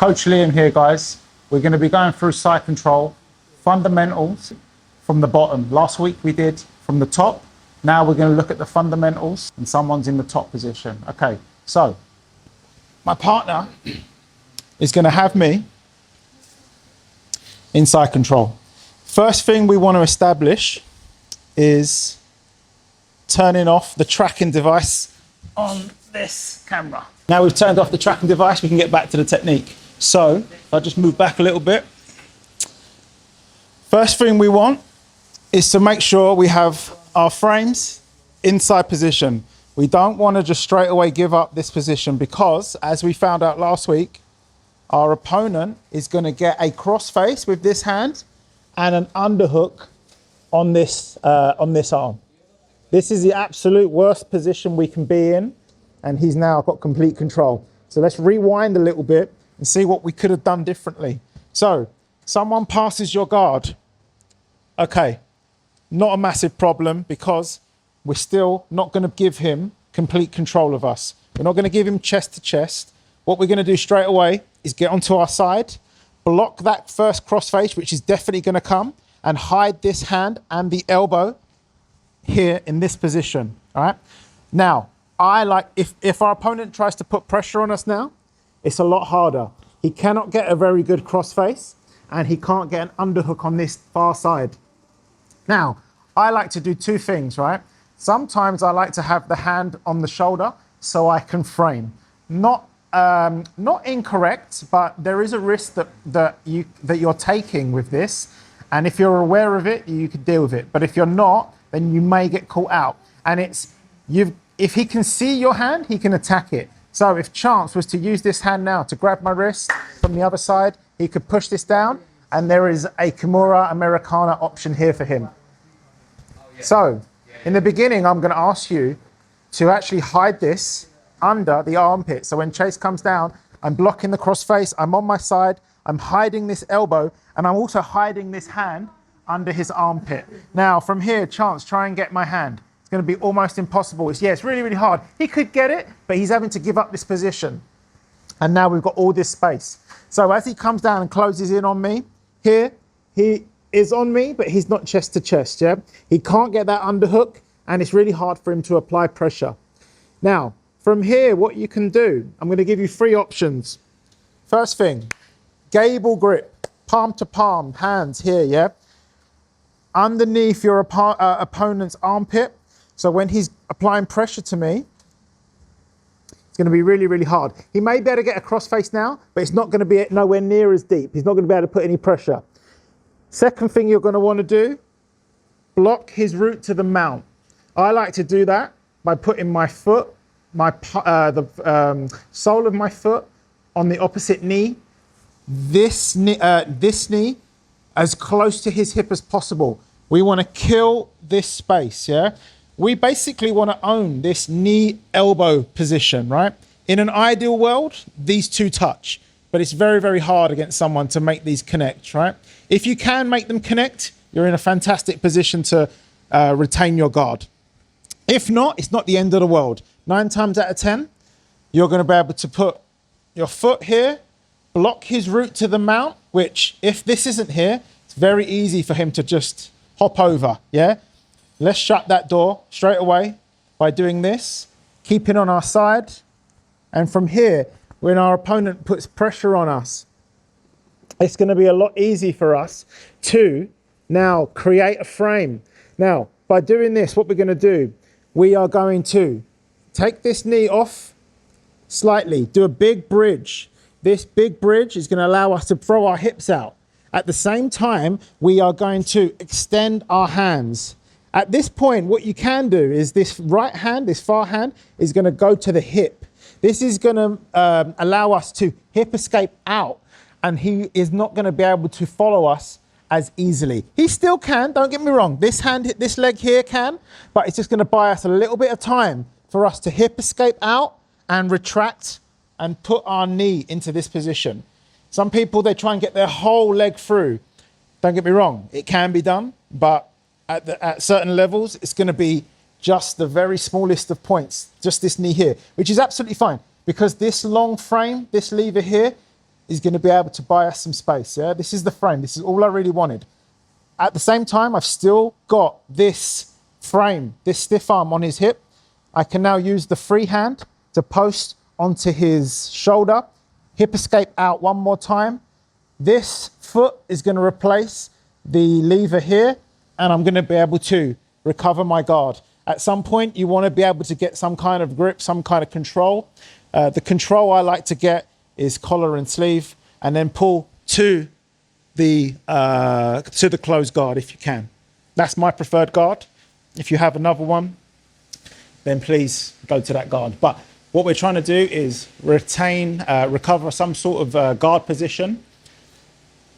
Coach Liam here, guys. We're going to be going through side control, fundamentals from the bottom. Last week we did from the top. Now we're going to look at the fundamentals and someone's in the top position. Okay, so my partner is going to have me in side control. First thing we want to establish is turning off the tracking device on this camera. Now we've turned off the tracking device, we can get back to the technique. So if I just move back a little bit. First thing we want is to make sure we have our frames inside position. We don't want to just straight away give up this position because, as we found out last week, our opponent is going to get a crossface with this hand and an underhook on this arm. This is the absolute worst position we can be in, and he's now got complete control. So let's rewind a little bit and see what we could have done differently. So someone passes your guard. Okay, not a massive problem because we're still not going to give him complete control of us. We're not going to give him chest to chest. What we're going to do straight away is get onto our side, block that first crossface, which is definitely going to come, and hide this hand and the elbow here in this position. All right. Now, if our opponent tries to put pressure on us now, it's a lot harder. He cannot get a very good crossface and he can't get an underhook on this far side. Now, I like to do two things, right? Sometimes I like to have the hand on the shoulder so I can frame. Not incorrect, but there is a risk that you're taking with this. And if you're aware of it, you can deal with it. But if you're not, then you may get caught out. And if he can see your hand, he can attack it. So if Chance was to use this hand now to grab my wrist from the other side, he could push this down, and there is a Kimura Americana option here for him. So in the beginning, I'm going to ask you to actually hide this under the armpit. So when Chase comes down, I'm blocking the crossface, I'm on my side, I'm hiding this elbow, and I'm also hiding this hand under his armpit. Now from here, Chance, try and get my hand. It's going to be almost impossible. It's really, really hard. He could get it, but he's having to give up this position. And now we've got all this space. So as he comes down and closes in on me, here, he is on me, but he's not chest to chest, yeah? He can't get that underhook, and it's really hard for him to apply pressure. Now, from here, what you can do, I'm going to give you three options. First thing, gable grip, palm to palm, hands here, yeah? Underneath your opponent's armpit. So when he's applying pressure to me, it's going to be really, really hard. He may be able to get a crossface now, but it's not going to be nowhere near as deep. He's not going to be able to put any pressure. Second thing you're going to want to do, block his route to the mount. I like to do that by putting my foot, the sole of my foot on the opposite knee, this knee as close to his hip as possible. We want to kill this space, yeah? We basically want to own this knee-elbow position, right? In an ideal world, these two touch, but it's very, very hard against someone to make these connect, right? If you can make them connect, you're in a fantastic position to retain your guard. If not, it's not the end of the world. 9 times out of 10, you're going to be able to put your foot here, block his route to the mount, which if this isn't here, it's very easy for him to just hop over, yeah? Let's shut that door straight away by doing this, keeping on our side. And from here, when our opponent puts pressure on us, it's going to be a lot easier for us to now create a frame. Now, by doing this, what we're going to do, we are going to take this knee off slightly, do a big bridge. This big bridge is going to allow us to throw our hips out. At the same time, we are going to extend our hands. At this point, what you can do is this right hand, this far hand, is going to go to the hip. This is going to allow us to hip escape out, and he is not going to be able to follow us as easily. He still can, don't get me wrong. This leg here can, but it's just going to buy us a little bit of time for us to hip escape out and retract and put our knee into this position. Some people, they try and get their whole leg through. Don't get me wrong, it can be done, but at certain levels, it's going to be just the very smallest of points, just this knee here, which is absolutely fine because this long frame, this lever here, is going to be able to buy us some space. Yeah, this is the frame. This is all I really wanted. At the same time, I've still got this frame, this stiff arm on his hip. I can now use the free hand to post onto his shoulder, hip escape out one more time. This foot is going to replace the lever here, and I'm going to be able to recover my guard. At some point, you want to be able to get some kind of grip, some kind of control. The control I like to get is collar and sleeve, and then pull to the closed guard if you can. That's my preferred guard. If you have another one, then please go to that guard. But what we're trying to do is recover some sort of guard position.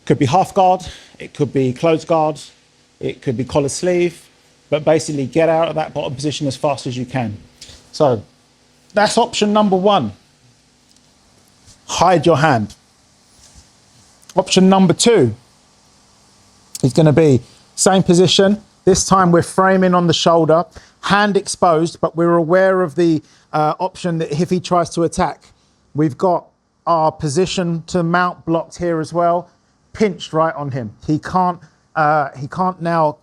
Could be half guard, it could be closed guard, it could be collar sleeve, but basically get out of that bottom position as fast as you can. So that's option number one. Hide your hand. Option number two is going to be same position. This time we're framing on the shoulder, hand exposed, but we're aware of the option that if he tries to attack, we've got our position to mount blocked here as well, pinched right on him. He can't now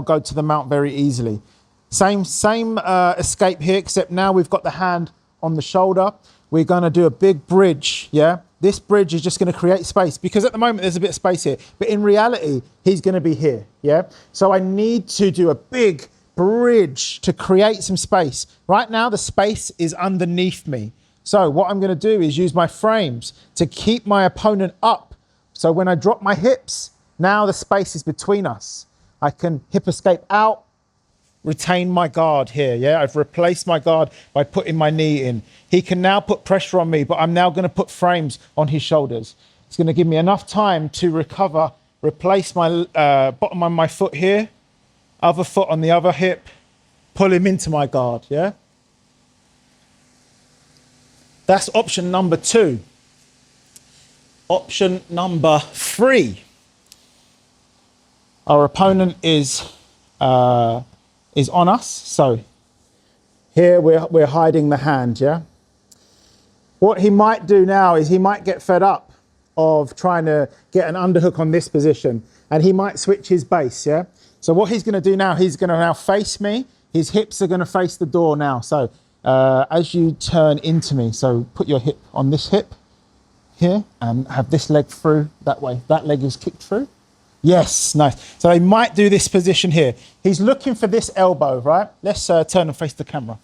go to the mount very easily. Same escape here, except now we've got the hand on the shoulder. We're going to do a big bridge, yeah? This bridge is just going to create space because at the moment there's a bit of space here, but in reality, he's going to be here, yeah? So I need to do a big bridge to create some space. Right now, the space is underneath me. So what I'm going to do is use my frames to keep my opponent up. So when I drop my hips, now the space is between us. I can hip escape out, retain my guard here, yeah? I've replaced my guard by putting my knee in. He can now put pressure on me, but I'm now going to put frames on his shoulders. It's going to give me enough time to recover, replace my bottom of my foot here, other foot on the other hip, pull him into my guard, yeah? That's option number two. Option number three. Our opponent is on us, so here we're hiding the hand, yeah? What he might do now is he might get fed up of trying to get an underhook on this position, and he might switch his base, yeah? So what he's gonna do now, he's gonna now face me, his hips are gonna face the door now. So as you turn into me, so put your hip on this hip here and have this leg through that way. That leg is kicked through. Yes, nice. So he might do this position here. He's looking for this elbow, right? Let's turn and face the camera.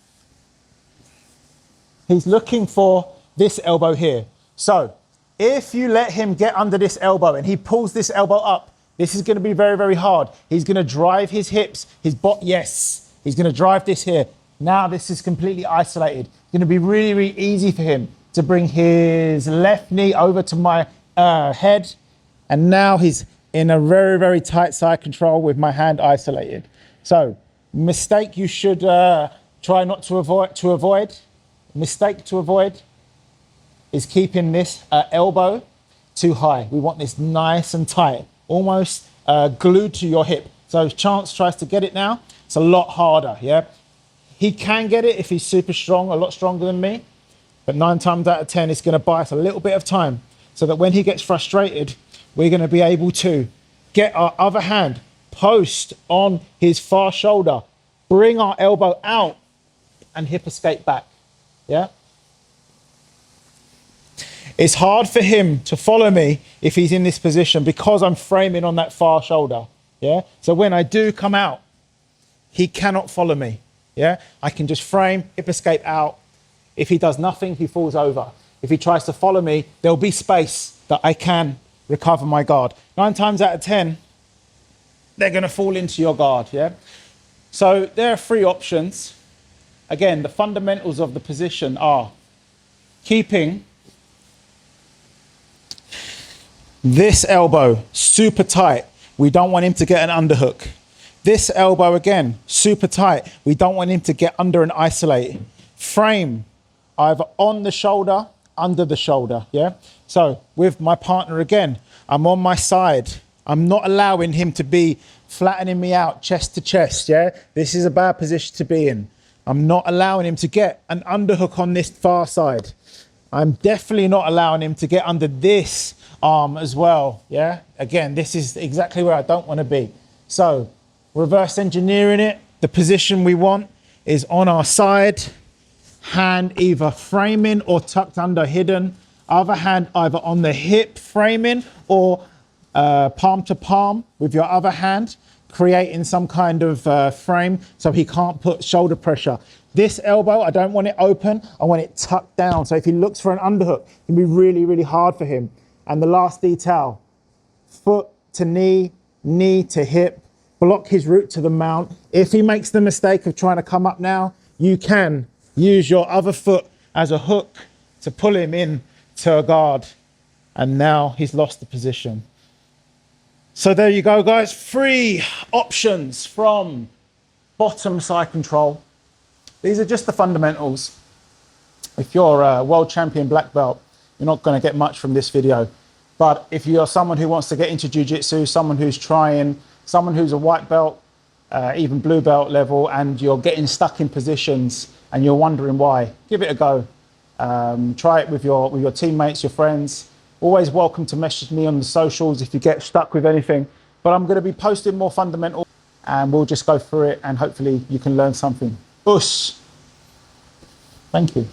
He's looking for this elbow here. So if you let him get under this elbow and he pulls this elbow up, this is going to be very, very hard. He's going to drive his hips, his butt. Yes, he's going to drive this here. Now this is completely isolated. It's going to be really, really easy for him to bring his left knee over to my head. And now he's in a very, very tight side control with my hand isolated. So mistake you should try not to avoid. Mistake to avoid is keeping this elbow too high. We want this nice and tight, almost glued to your hip. So if Chance tries to get it now, it's a lot harder, yeah? He can get it if he's super strong, a lot stronger than me, but 9 times out of 10, it's gonna buy us a little bit of time so that when he gets frustrated, we're gonna be able to get our other hand, post on his far shoulder, bring our elbow out and hip escape back, yeah? It's hard for him to follow me if he's in this position because I'm framing on that far shoulder, yeah? So when I do come out, he cannot follow me, yeah? I can just frame, hip escape out. If he does nothing, he falls over. If he tries to follow me, there'll be space that I can recover my guard. 9 times out of 10, they're gonna fall into your guard, yeah? So there are 3 options. Again, the fundamentals of the position are keeping this elbow super tight. We don't want him to get an underhook. This elbow again, super tight. We don't want him to get under and isolate. Frame, either on the shoulder, under the shoulder, yeah? So with my partner again, I'm on my side. I'm not allowing him to be flattening me out chest to chest, yeah? This is a bad position to be in. I'm not allowing him to get an underhook on this far side. I'm definitely not allowing him to get under this arm as well. Yeah, again, this is exactly where I don't want to be. So reverse engineering it. The position we want is on our side, hand either framing or tucked under hidden. Other hand either on the hip framing or palm to palm with your other hand, creating some kind of frame so he can't put shoulder pressure. This elbow, I don't want it open, I want it tucked down. So if he looks for an underhook, it can be really, really hard for him. And the last detail, foot to knee, knee to hip, block his route to the mount. If he makes the mistake of trying to come up now, you can use your other foot as a hook to pull him in to a guard. And now he's lost the position. So there you go, guys. 3 options from bottom side control. These are just the fundamentals. If you're a world champion black belt, you're not going to get much from this video. But if you're someone who wants to get into jiu-jitsu, someone who's trying, someone who's a white belt, even blue belt level, and you're getting stuck in positions and you're wondering why, give it a go. Try it with your teammates, your friends. Always welcome to message me on the socials if you get stuck with anything. But I'm going to be posting more fundamentals and we'll just go through it and hopefully you can learn something. Us. Thank you.